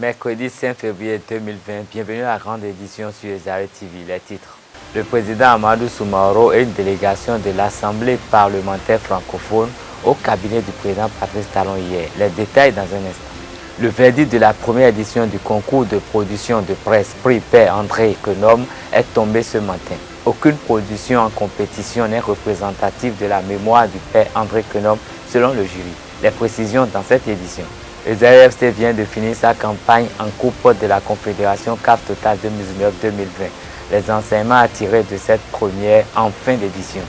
Mercredi 5 février 2020, bienvenue à la grande édition sur Zaire TV. Les titres. Le président Amadou Soumaoro et une délégation de l'Assemblée parlementaire francophone au cabinet du président Patrice Talon hier. Les détails dans un instant. Le verdict de la première édition du concours de production de presse Prix Père André Quenome est tombé ce matin. Aucune production en compétition n'est représentative de la mémoire du Père André Quenome selon le jury. Les précisions dans cette édition. Le Zaire FC vient de finir sa campagne en Coupe de la Confédération CAF Total 2019-2020. Les enseignements à tirer de cette première en fin d'édition.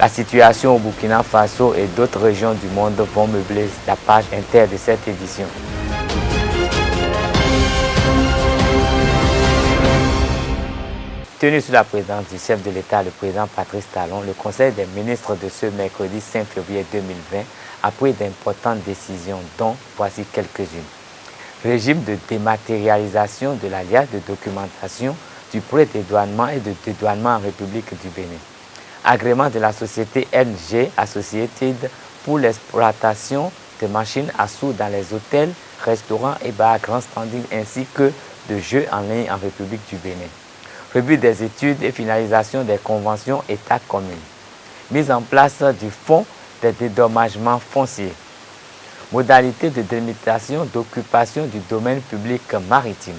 La situation au Burkina Faso et d'autres régions du monde vont meubler la page inter de cette édition. Tenu sous la présidence du chef de l'État, le président Patrice Talon, le Conseil des ministres de ce mercredi 5 février 2020 a pris d'importantes décisions, dont voici quelques-unes. Régime de dématérialisation de l'alias de documentation du pré-dédouanement et de dédouanement en République du Bénin. Agrément de la société NG Associated pour l'exploitation de machines à sous dans les hôtels, restaurants et bars à grand standing ainsi que de jeux en ligne en République du Bénin. Revue des études et finalisation des conventions État communes. Mise en place du fonds des dédommagements fonciers. Modalité de délimitation d'occupation du domaine public maritime.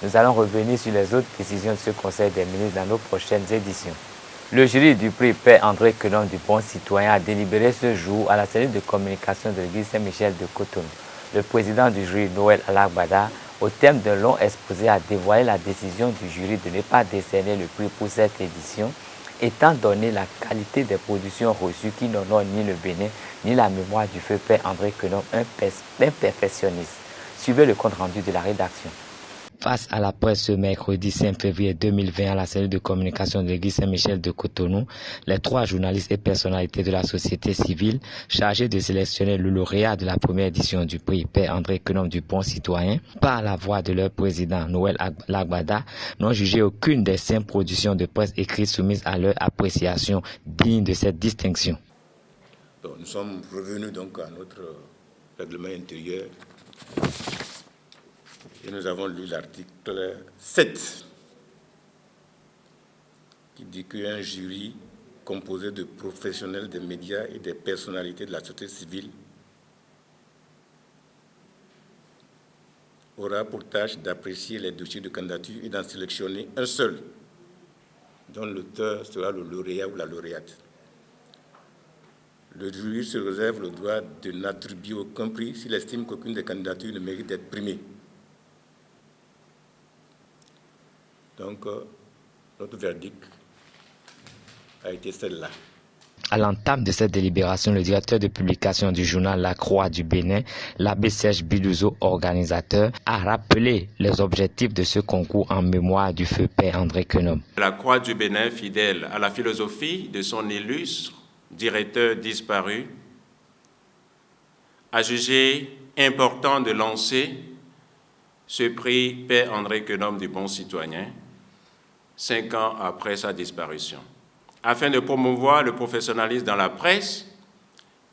Nous allons revenir sur les autres décisions de ce Conseil des ministres dans nos prochaines éditions. Le jury du prix Père André Quenome du Bon Citoyen a délibéré ce jour à la cellule de communication de l'église Saint-Michel de Cotonou. Le président du jury, Noël Alagbada, au terme d'un long exposé, a dévoilé la décision du jury de ne pas décerner le prix pour cette édition, étant donné la qualité des productions reçues qui n'honorent ni le Bénin, ni la mémoire du feu Père André Quenome, un perfectionniste. Suivez le compte rendu de la rédaction. Face à la presse ce mercredi 5 février 2020 à la cellule de communication de l'église Saint-Michel de Cotonou, les 3 journalistes et personnalités de la société civile chargés de sélectionner le lauréat de la première édition du prix Père André Quenome du Bon Citoyen, par la voix de leur président Noël Alagbada, n'ont jugé aucune des 5 productions de presse écrites soumises à leur appréciation digne de cette distinction. Donc, nous sommes revenus donc à notre règlement intérieur. Et nous avons lu l'article 7 qui dit qu'un jury composé de professionnels des médias et des personnalités de la société civile aura pour tâche d'apprécier les dossiers de candidature et d'en sélectionner un seul, dont l'auteur sera le lauréat ou la lauréate. Le jury se réserve le droit de n'attribuer aucun prix s'il estime qu'aucune des candidatures ne mérite d'être primée. Donc, notre verdict a été celle-là. À l'entame de cette délibération, le directeur de publication du journal La Croix du Bénin, l'abbé Serge Bidouzo, organisateur, a rappelé les objectifs de ce concours en mémoire du feu Père André Quenome. La Croix du Bénin, fidèle à la philosophie de son illustre directeur disparu, a jugé important de lancer ce prix Père André Quenome du Bon Citoyen, 5 ans après sa disparition, afin de promouvoir le professionnalisme dans la presse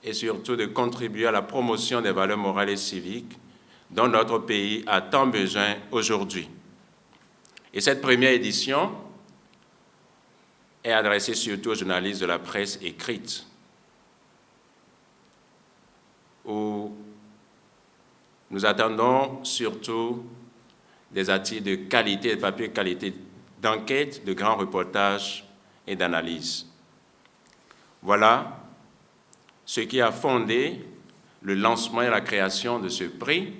et surtout de contribuer à la promotion des valeurs morales et civiques dont notre pays a tant besoin aujourd'hui. Et cette première édition est adressée surtout aux journalistes de la presse écrite, où nous attendons surtout des articles de qualité, de papier de qualité, d'enquête, de grands reportages et d'analyses. Voilà ce qui a fondé le lancement et la création de ce prix,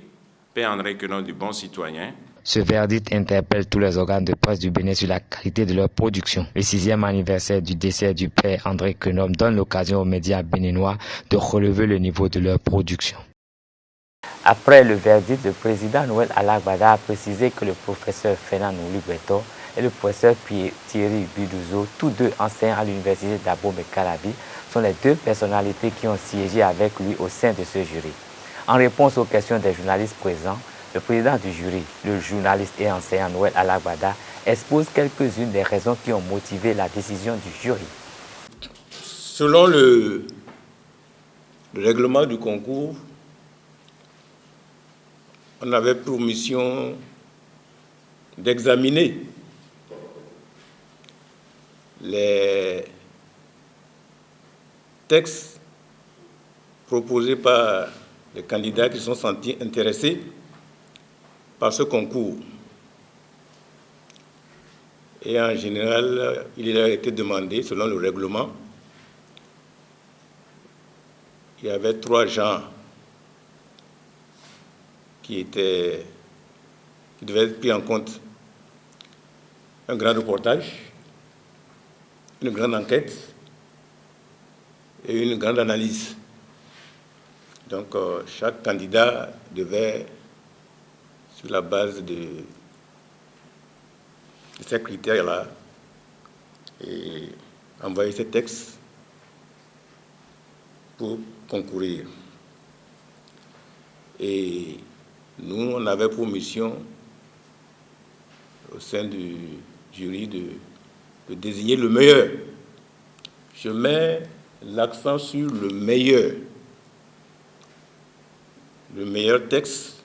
Père André Quenome du Bon Citoyen. Ce verdict interpelle tous les organes de presse du Bénin sur la qualité de leur production. Le 6e anniversaire du décès du Père André Quenome donne l'occasion aux médias béninois de relever le niveau de leur production. Après le verdict, le président Noël Alagbada a précisé que le professeur Fernand Nouli-Beto et le professeur Thierry Bidouzo, tous deux enseignants à l'université d'Abomey-Calavi, sont les 2 personnalités qui ont siégé avec lui au sein de ce jury. En réponse aux questions des journalistes présents, le président du jury, le journaliste et enseignant Noël Alagbada, expose quelques-unes des raisons qui ont motivé la décision du jury. Selon le règlement du concours, on avait pour mission d'examiner les textes proposés par les candidats qui se sont sentis intéressés par ce concours. Et en général, il a été demandé, selon le règlement, il y avait 3 genres qui devaient être pris en compte. Un grand reportage, une grande enquête et une grande analyse. Donc, chaque candidat devait, sur la base de ces critères-là, envoyer ses textes pour concourir. Et nous, on avait pour mission, au sein du jury, de désigner le meilleur. Je mets l'accent sur le meilleur texte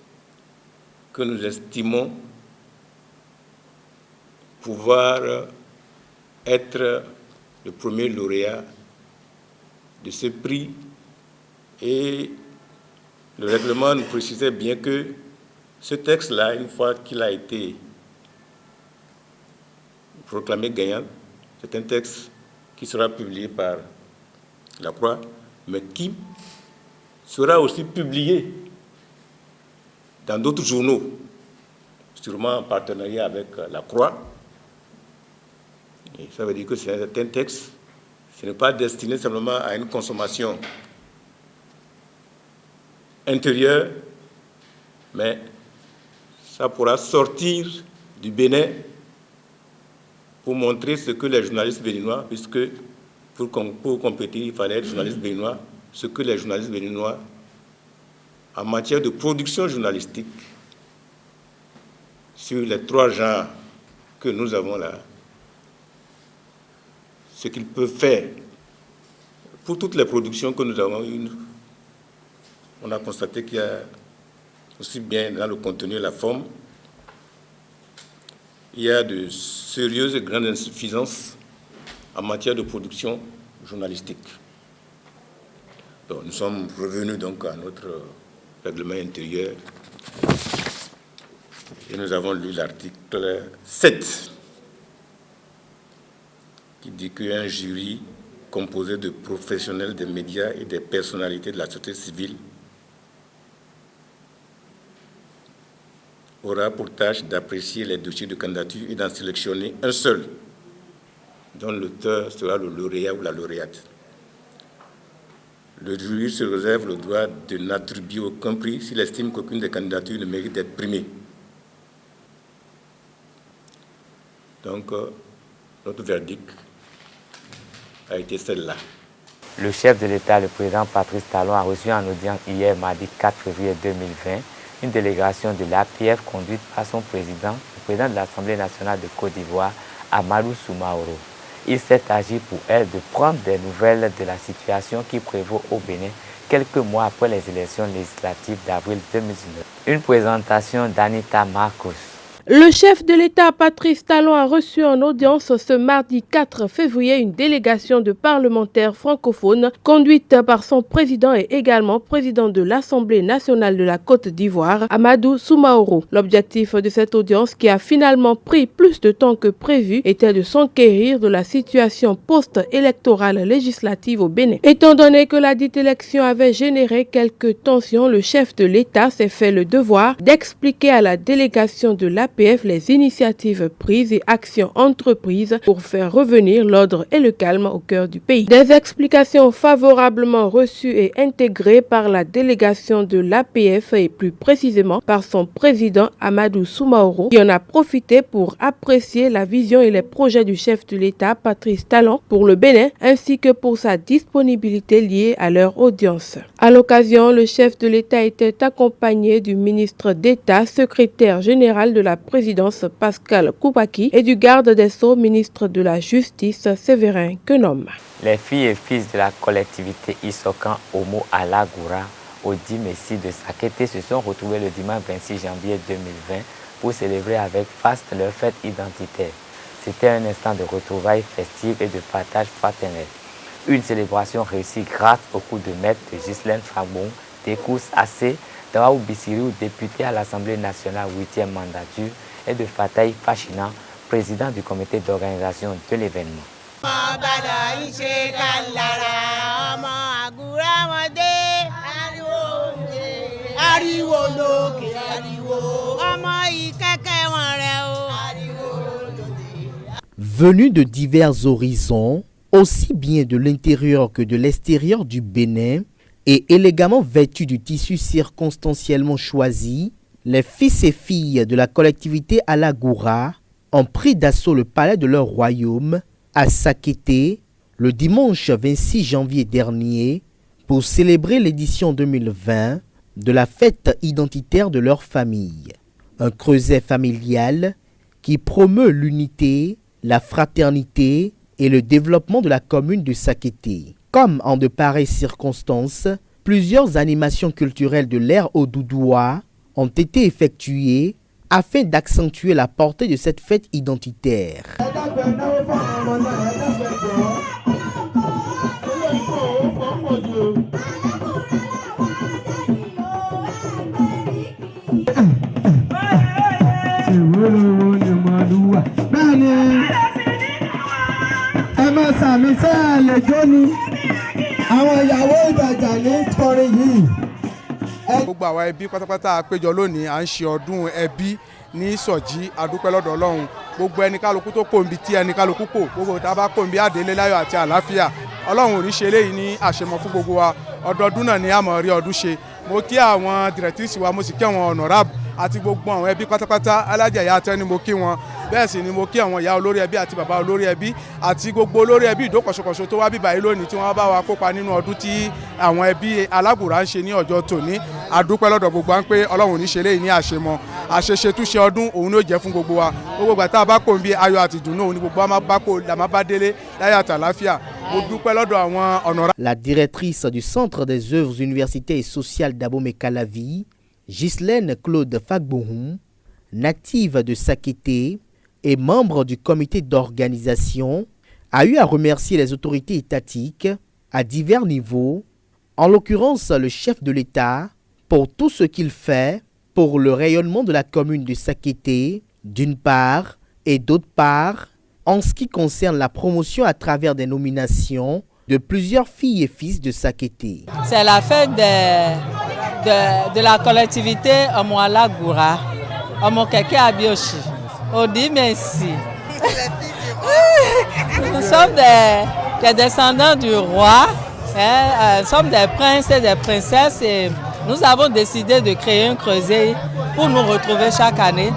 que nous estimons pouvoir être le premier lauréat de ce prix. Et le règlement nous précisait bien que ce texte-là, une fois qu'il a été proclamé gagnant, c'est un texte qui sera publié par la Croix, mais qui sera aussi publié dans d'autres journaux, sûrement en partenariat avec la Croix. Et ça veut dire que c'est un texte, ce n'est pas destiné simplement à une consommation intérieure, mais ça pourra sortir du Bénin pour montrer ce que les journalistes béninois, puisque pour compétir, il fallait être journaliste béninois, ce que les journalistes béninois, en matière de production journalistique, sur les 3 genres que nous avons là, ce qu'ils peuvent faire. Pour toutes les productions que nous avons eues, on a constaté qu'il y a, aussi bien dans le contenu et la forme, il y a de sérieuses et grandes insuffisances en matière de production journalistique. Donc, nous sommes revenus donc à notre règlement intérieur et nous avons lu l'article 7 qui dit qu'un jury composé de professionnels des médias et des personnalités de la société civile aura pour tâche d'apprécier les dossiers de candidature et d'en sélectionner un seul, dont l'auteur sera le lauréat ou la lauréate. Le jury se réserve le droit de n'attribuer aucun prix s'il estime qu'aucune des candidatures ne mérite d'être primée. Donc, notre verdict a été celle-là. Le chef de l'État, le président Patrice Talon, a reçu en audience hier, mardi 4 février 2020, une délégation de l'APF conduite par son président, le président de l'Assemblée nationale de Côte d'Ivoire, Amadou Soumaoro. Il s'est agi pour elle de prendre des nouvelles de la situation qui prévaut au Bénin quelques mois après les élections législatives d'avril 2019. Une présentation d'Anita Marcos. Le chef de l'État, Patrice Talon, a reçu en audience ce mardi 4 février une délégation de parlementaires francophones conduite par son président et également président de l'Assemblée nationale de la Côte d'Ivoire, Amadou Soumaoro. L'objectif de cette audience, qui a finalement pris plus de temps que prévu, était de s'enquérir de la situation post-électorale législative au Bénin. Étant donné que la dite élection avait généré quelques tensions, le chef de l'État s'est fait le devoir d'expliquer à la délégation de l'APF les initiatives prises et actions entreprises pour faire revenir l'ordre et le calme au cœur du pays. Des explications favorablement reçues et intégrées par la délégation de l'APF et plus précisément par son président Amadou Soumaoro, qui en a profité pour apprécier la vision et les projets du chef de l'État Patrice Talon pour le Bénin ainsi que pour sa disponibilité liée à leur audience. À l'occasion, le chef de l'État était accompagné du ministre d'État, secrétaire général de la présidence Pascal Koupaki et du garde des Sceaux, ministre de la Justice Séverin Kenom. Les filles et fils de la collectivité Isokan Omo Alagoura Odi Messi de Sakete se sont retrouvés le dimanche 26 janvier 2020 pour célébrer avec faste leur fête identitaire. C'était un instant de retrouvailles festives et de partage fraternel. Une célébration réussie grâce au coup de maître de Ghislaine Fagbon, d'Ekous Assé, d'Awaou Bissirou, député à l'Assemblée nationale 8e mandature, et de Fataï Fachina, président du comité d'organisation de l'événement. Venus de divers horizons, aussi bien de l'intérieur que de l'extérieur du Bénin, et élégamment vêtus du tissu circonstanciellement choisi, les fils et filles de la collectivité Alagoura ont pris d'assaut le palais de leur royaume à Sakete le dimanche 26 janvier dernier pour célébrer l'édition 2020 de la fête identitaire de leur famille. Un creuset familial qui promeut l'unité, la fraternité et le développement de la commune de Sakete. Comme en de pareilles circonstances, plusieurs animations culturelles de l'ère Odoudoua ont été effectuées afin d'accentuer la portée de cette fête identitaire. Gbogbo àwa ẹbí pátápátá àpéjọ lónìí à ń ṣe ọdún ẹbí ní Ìsọ̀jí adúpẹ́ lọ́dọ̀ Ọlọ́run. Gbogbo ẹni kálukú tó kò ń bi tí ẹni kálukú kò gbogbo tá a bá kò ń bi àdélé láyọ̀ àti àlàáfíà. Ọlọ́run ò ní ṣe eléyìí ní àṣemọ fún gbogbo wa. Ọdọọdún náà ni a mọ̀ rí ọdún ṣe. Mo kí àwọn dìrẹ̀tírísì wa, mo sì kí àwọn honorable àti gbogbo àwọn ẹbí pátápátá. Alájà ìyá Atẹ́ ni mo kí wọn. Bẹ́ẹ̀ sì ni mo kí àwọn ìyá olórí ẹbí àti bàbá olórí ẹbí àti gbogbo olórí ẹbí ìdókòṣokòṣo tó wá bíbá yìí lónìí tí wọ́n bá wa kópa nínú ọdún tí àwọn ẹbí Alágùrá ń ṣe ní ọjọ́ tòní. Adúpẹ́ lọ́dọ̀ gbogbo wa ń pé Ọlọ́run ò ní ṣe léyìí ní àṣemọ. Àṣeṣe túnṣe ọdún òun ló jẹ́ fún gbogbo wa. Gbogbo ìgbà tá a bá kò ń bí ayọ̀ àti ìdùnnú òun ni gbogbo wa máa bá kò là máa bá délé láyọ̀ àti àlàáfíà. Mo dúpẹ́ lọ́dọ̀ àwọn honorables. La directrice du Centre des œuvres universitaires et sociales d'Abomey-Calavi, Ghislaine Claude Fagbon, native de Sakete et membre du comité d'organisation, a eu à remercier les autorités étatiques à divers niveaux, en l'occurrence le chef de l'État, pour tout ce qu'il fait pour le rayonnement de la commune de Sakete, d'une part, et d'autre part, en ce qui concerne la promotion à travers des nominations de plusieurs filles et fils de Sakete. C'est la fête de la collectivité Omo-Alagoura, Omo-Keke Abioshi, Odi Messi. Nous sommes des descendants du roi, nous sommes des princes et des princesses et nous avons décidé de créer un creuset pour nous retrouver chaque année,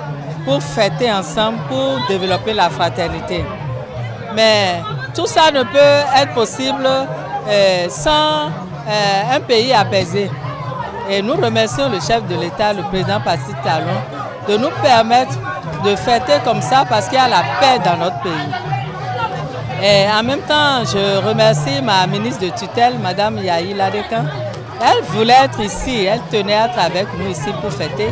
pour fêter ensemble, pour développer la fraternité. Mais tout ça ne peut être possible sans un pays apaisé. Et nous remercions le chef de l'État, le président Patrice Talon, de nous permettre de fêter comme ça parce qu'il y a la paix dans notre pays. Et en même temps, je remercie ma ministre de tutelle, Madame Yahi Ladekan. Elle voulait être ici, elle tenait à être avec nous ici pour fêter,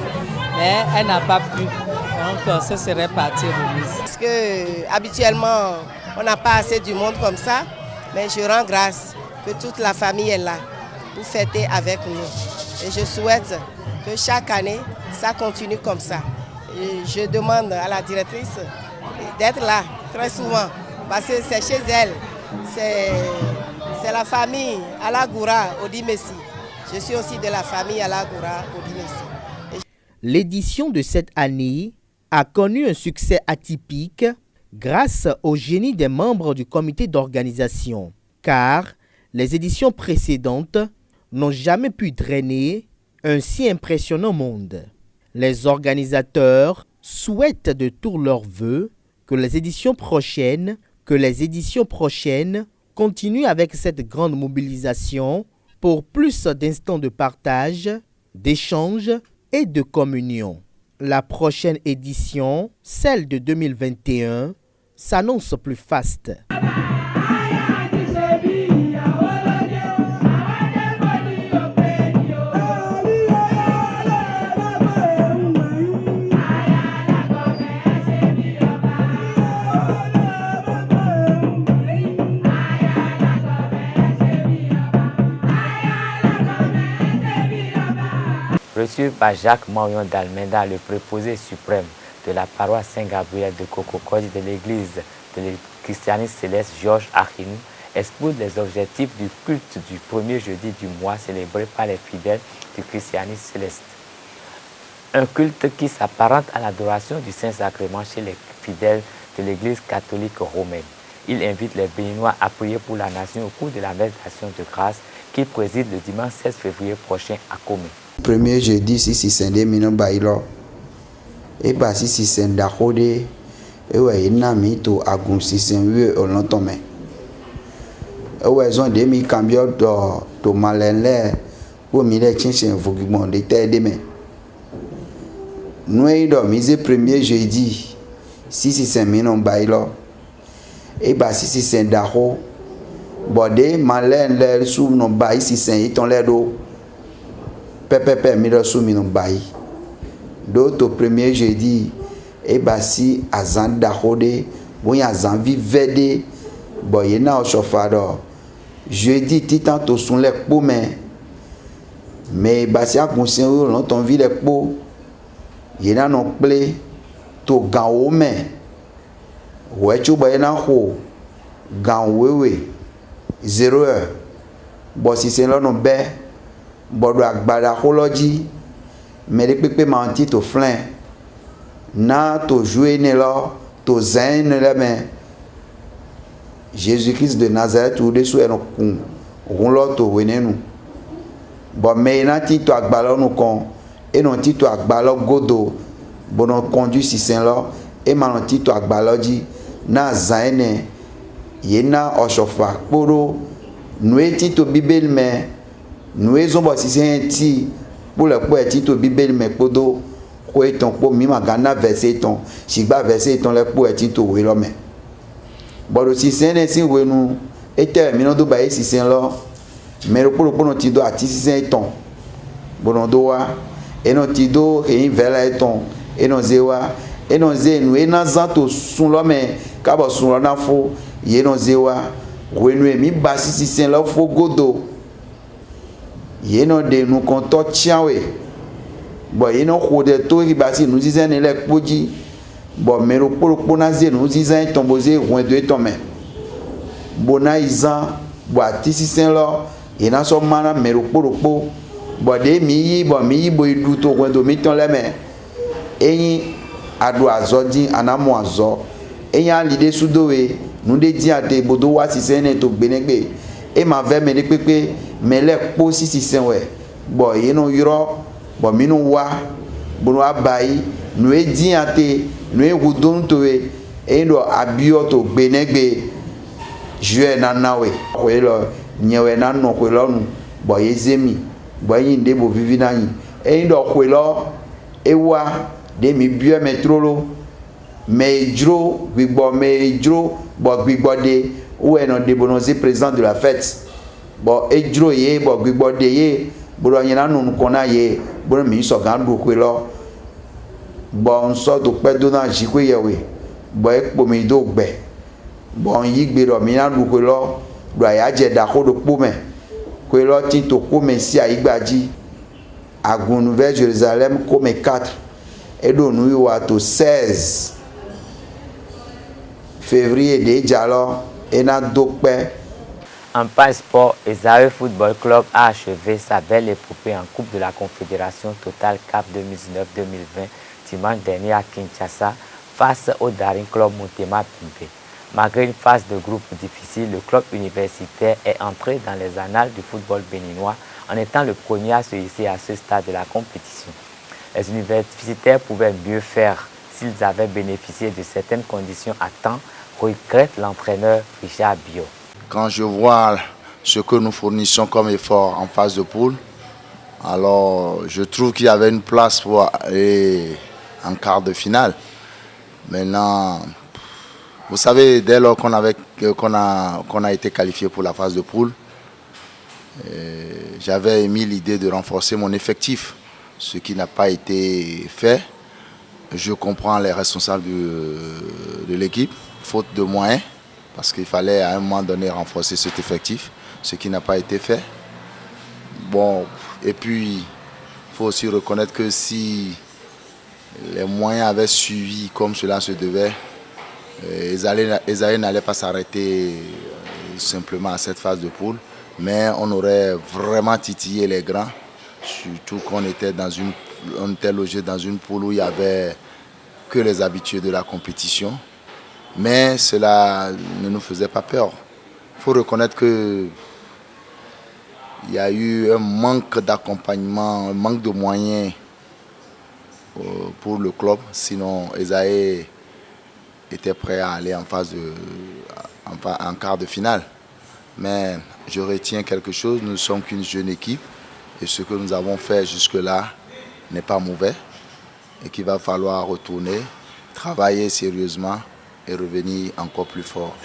mais elle n'a pas pu. Donc ce serait parti remise. Parce que habituellement, on n'a pas assez du monde comme ça, mais je rends grâce que toute la famille est là pour fêter avec nous. Et je souhaite que chaque année, ça continue comme ça. Et je demande à la directrice d'être là très souvent, parce que c'est chez elle, c'est la famille Alagoura Odi Messi. Je suis aussi de la famille Alagoura Odi Messi. L'édition de cette année a connu un succès atypique grâce au génie des membres du comité d'organisation, car les éditions précédentes n'ont jamais pu drainer un si impressionnant monde. Les organisateurs souhaitent de tout leur vœu que les éditions prochaines continuent avec cette grande mobilisation pour plus d'instants de partage, d'échange et de communion. La prochaine édition, celle de 2021, s'annonce plus faste. Reçu par Jacques Marion d'Almeida, le préposé suprême de la paroisse Saint-Gabriel de Cococodi de l'église de christianisme céleste Georges Achinou expose les objectifs du culte du premier jeudi du mois célébré par les fidèles du christianisme céleste. Un culte qui s'apparente à l'adoration du Saint-Sacrement chez les fidèles de l'église catholique romaine. Il invite les Béninois à prier pour la nation au cours de la messe d'action de grâce qu'il préside le dimanche 16 février prochain à Komé. Premier jeudi, si c'est mino bailo. Et bah si c'est d'achode, et ouais, il n'a mis tout à gon si c'est vieux au longtemps. Et ouais, ils ont des mi cambio de malin pour mille chinchen vogibon de terre de main. Nous avons mis le premier jeudi, si c'est mino bailo. Et bah si c'est d'achode, bordé malin l'air sous nos bails si c'est iton l'air d'eau. Pepe miro sous mino bail. D'autres au premier jeudi, et bah si azan d'achode, bon y a azan vivede, bon y na au chauffeur. Jeudi titan to son les pots mais bah si a conscient longtemps vie les pots, y na non play to gan mais ouais tu bah y na ho gan wewe 0 heure. Bon si c'est là non bé, bon do agbada holoji. Mais les pépés mentis to flin na to jouer ne là to zain ne la main Jésus-Christ de Nazareth ou de sou en kun on lo to wene nous bon mais na ti to agbalo nous kon et non ti to agbalo godo bon on conduit si saint là et man ti to agbalo di na zain ne yena oshofa poro nous ti to bibel mais nous ezon bo si saint ti pour le coup est au Bible mais podo ko eton po mi magana verset ton sigba verset ton le po est au we lo me bodo si sen si we nu ete mi no do ba si sen lo mais le pour no ti do ati si sen ton bono do wa e no ti do e vela eton e no zewa e no ze nu e na zanto sun lo me ka bo sun lo na fo ye no zewa we nu mi ba si sen lo fo godo yeno de nous comptons tiawe bon yeno khode to ri basi nous disons ne le poji bon mais le pour naze nous disons tomboze roin de tombe bona izan bo atisi sen lo yena so mana mais le pour bon de mi bo idu to roin do mi ton le me eyin ado azodi anamo azo eyin alide sudowe nous de di ate bodo wa si sen to gbenegbe e ma ve me de pepe mais les po si sen ouais bon y no yoro bon mi no wa bono abai no e di ate no e gudon to e ndo abio to gbenegbe jue na nawe ko lo nyewe na no ko lo nu bon yezemi bon yin de bo vivi na yin e ndo ko lo e wa de mi bio metrolo mais jro gbigbo mais jro bon gbigbo de ou e no de bonoze président de la fête bon ejro ye bon gbigbo de ye boro yena nu kona ye boro mi so gan du ko lo bon so to pe do na ji ko ye we bon e po mi do gbe bon yi gbe ro mi na du ko lo do ya je da ko do po me ko lo tin to ko me si aigbaji agun Nouvelle Jérusalem ko me 4 et do nu wa to 16 février de jalo et na do pe. En passeport, Esaü Football Club a achevé sa belle épopée en Coupe de la Confédération Total Cap 2019-2020 dimanche dernier à Kinshasa face au Daring Club Motema Pembe. Malgré une phase de groupe difficile, le club universitaire est entré dans les annales du football béninois en étant le premier à se hisser à ce stade de la compétition. Les universitaires pouvaient mieux faire s'ils avaient bénéficié de certaines conditions à temps, regrette l'entraîneur Richard Bio. Quand je vois ce que nous fournissons comme effort en phase de poule, alors je trouve qu'il y avait une place pour aller en quart de finale. Maintenant, vous savez, dès lors qu'on a été qualifié pour la phase de poule, j'avais émis l'idée de renforcer mon effectif, ce qui n'a pas été fait. Je comprends les responsables de l'équipe, faute de moyens, parce qu'il fallait à un moment donné renforcer cet effectif, ce qui n'a pas été fait. Bon, et puis, il faut aussi reconnaître que si les moyens avaient suivi comme cela se devait, Esaïe n'allait pas s'arrêter simplement à cette phase de poule, mais on aurait vraiment titillé les grands, surtout qu'on était logé dans une poule où il n'y avait que les habitués de la compétition, mais cela ne nous faisait pas peur. Il faut reconnaître qu'il y a eu un manque d'accompagnement, un manque de moyens pour le club, sinon Esaïe était prêt à aller en quart de finale. Mais je retiens quelque chose, nous ne sommes qu'une jeune équipe et ce que nous avons fait jusque-là n'est pas mauvais et qu'il va falloir retourner, travailler sérieusement et revenir encore plus fort.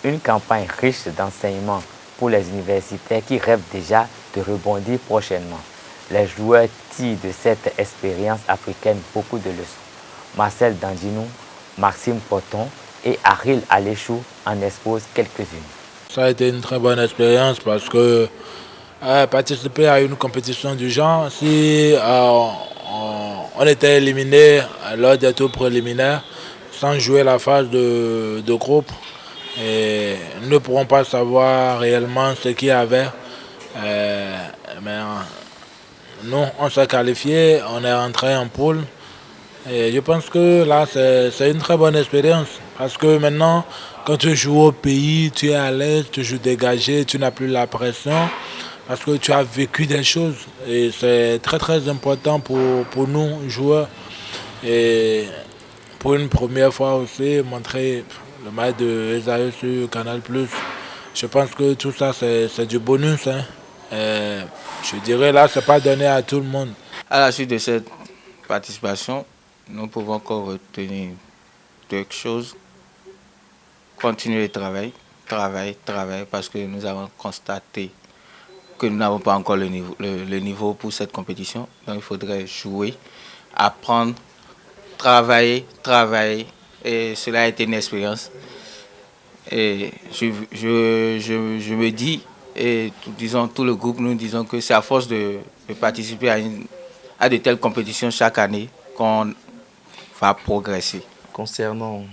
Une campagne riche d'enseignements pour les universitaires qui rêvent déjà de rebondir prochainement. Les joueurs tirent de cette expérience africaine beaucoup de leçons. Marcel Dandinou, Maxime Poton et Ariel Aléchou en exposent quelques-unes. Ça a été une très bonne expérience parce que participer à une compétition du genre, si on était éliminé lors des tours préliminaires sans jouer la phase de groupe, et nous ne pourrons pas savoir réellement ce qu'il y avait. Mais nous, on s'est qualifié, on est rentré en poule. Et je pense que là, c'est une très bonne expérience. Parce que maintenant, quand tu joues au pays, tu es à l'aise, tu joues dégagé, tu n'as plus la pression. Parce que tu as vécu des choses. Et c'est très très important pour nous, joueurs. Et pour une première fois aussi, montrer le match de Esaïe sur Canal+. Je pense que tout ça, c'est du bonus. Hein. Je dirais là, ce n'est pas donné à tout le monde. À la suite de cette participation, nous pouvons encore retenir quelque chose. Continuer de travailler, parce que nous avons constaté que nous n'avons pas encore le niveau pour cette compétition. Donc il faudrait jouer, apprendre, travailler. Et cela a été une expérience. Et je me dis, et disons tout le groupe, nous disons que c'est à force de participer à de telles compétitions chaque année qu'on va progresser. Concernant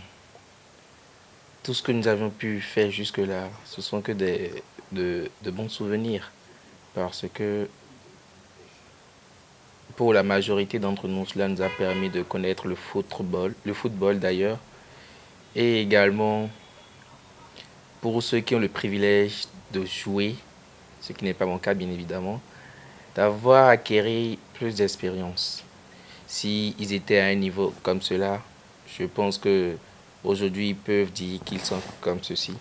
tout ce que nous avions pu faire jusque-là, ce sont que de bons souvenirs. Parce que pour la majorité d'entre nous, cela nous a permis de connaître le football d'ailleurs, et également pour ceux qui ont le privilège de jouer, ce qui n'est pas mon cas bien évidemment, d'avoir acquis plus d'expérience. S'ils étaient à un niveau comme cela, je pense qu'aujourd'hui ils peuvent dire qu'ils sont comme ceci.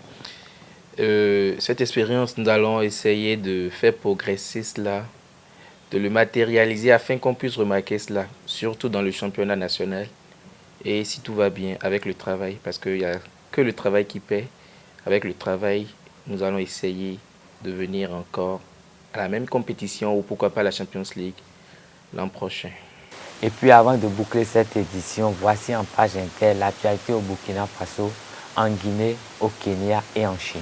Cette expérience, nous allons essayer de faire progresser cela, de le matérialiser afin qu'on puisse remarquer cela, surtout dans le championnat national. Et si tout va bien, avec le travail, parce qu'il n'y a que le travail qui paie. Avec le travail, nous allons essayer de venir encore à la même compétition ou pourquoi pas la Champions League l'an prochain. Et puis avant de boucler cette édition, voici en page inter l'actualité au Burkina Faso, en Guinée, au Kenya et en Chine.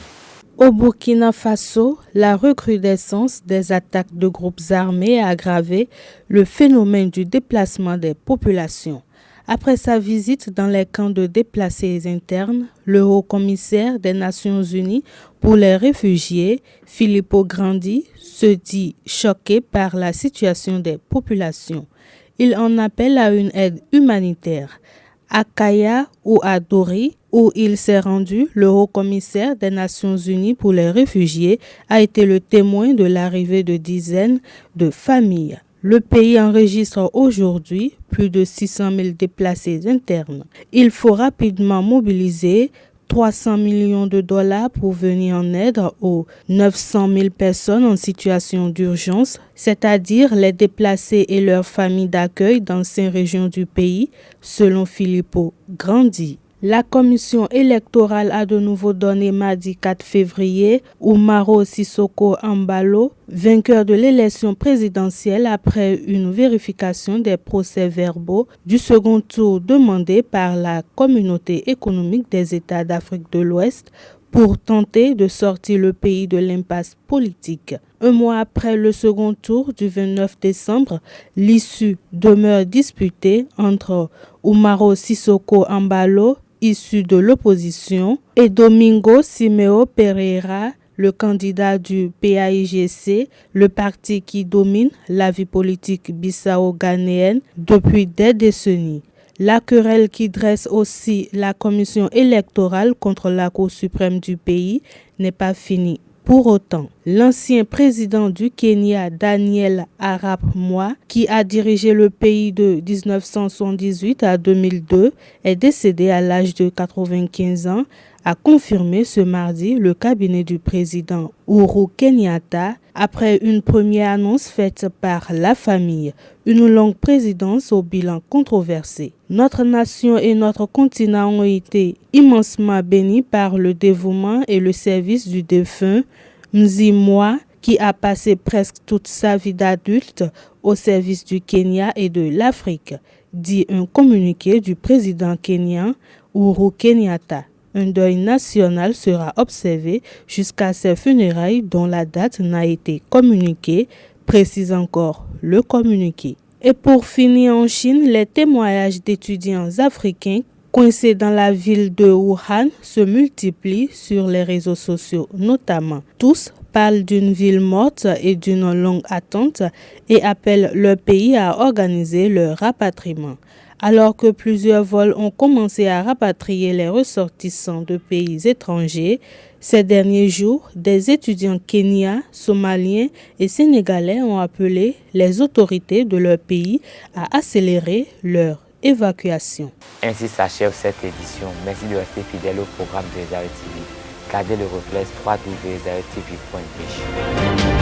Au Burkina Faso, la recrudescence des attaques de groupes armés a aggravé le phénomène du déplacement des populations. Après sa visite dans les camps de déplacés internes, le haut-commissaire des Nations Unies pour les réfugiés, Filippo Grandi, se dit choqué par la situation des populations. Il en appelle à une aide humanitaire. À Kaya ou à Dori, où il s'est rendu, le haut-commissaire des Nations Unies pour les réfugiés a été le témoin de l'arrivée de dizaines de familles. Le pays enregistre aujourd'hui plus de 600 000 déplacés internes. Il faut rapidement mobiliser 300 millions de dollars pour venir en aide aux 900 000 personnes en situation d'urgence, c'est-à-dire les déplacés et leurs familles d'accueil dans 5 régions du pays, selon Filippo Grandi. La commission électorale a de nouveau donné mardi 4 février Umaro Sissoko Embalo, vainqueur de l'élection présidentielle après une vérification des procès-verbaux du second tour demandé par la Communauté économique des États d'Afrique de l'Ouest pour tenter de sortir le pays de l'impasse politique. Un mois après le second tour du 29 décembre, l'issue demeure disputée entre Umaro Sissoko Embalo, issu de l'opposition, et Domingo Simeo Pereira, le candidat du PAIGC, le parti qui domine la vie politique bissau-ghanéenne depuis des décennies. La querelle qui dresse aussi la commission électorale contre la Cour suprême du pays n'est pas finie. Pour autant, l'ancien président du Kenya, Daniel Arap Moi, qui a dirigé le pays de 1978 à 2002, est décédé à l'âge de 95 ans, a confirmé ce mardi le cabinet du président Uhuru Kenyatta après une première annonce faite par la famille. Une longue présidence au bilan controversé. Notre nation et notre continent ont été immensément bénis par le dévouement et le service du défunt Mzimwa, qui a passé presque toute sa vie d'adulte au service du Kenya et de l'Afrique, dit un communiqué du président kenyan Uhuru Kenyatta. Un deuil national sera observé jusqu'à ses funérailles dont la date n'a été communiquée, précise encore le communiqué. Et pour finir en Chine, les témoignages d'étudiants africains coincés dans la ville de Wuhan se multiplient sur les réseaux sociaux notamment. Tous parlent d'une ville morte et d'une longue attente et appellent leur pays à organiser leur rapatriement. Alors que plusieurs vols ont commencé à rapatrier les ressortissants de pays étrangers, ces derniers jours, des étudiants kenyans, somaliens et sénégalais ont appelé les autorités de leur pays à accélérer leur évacuation. Ainsi s'achève cette édition. Merci de rester fidèle au programme de Zaire TV. Gardez le réflexe www.zaretv.pg.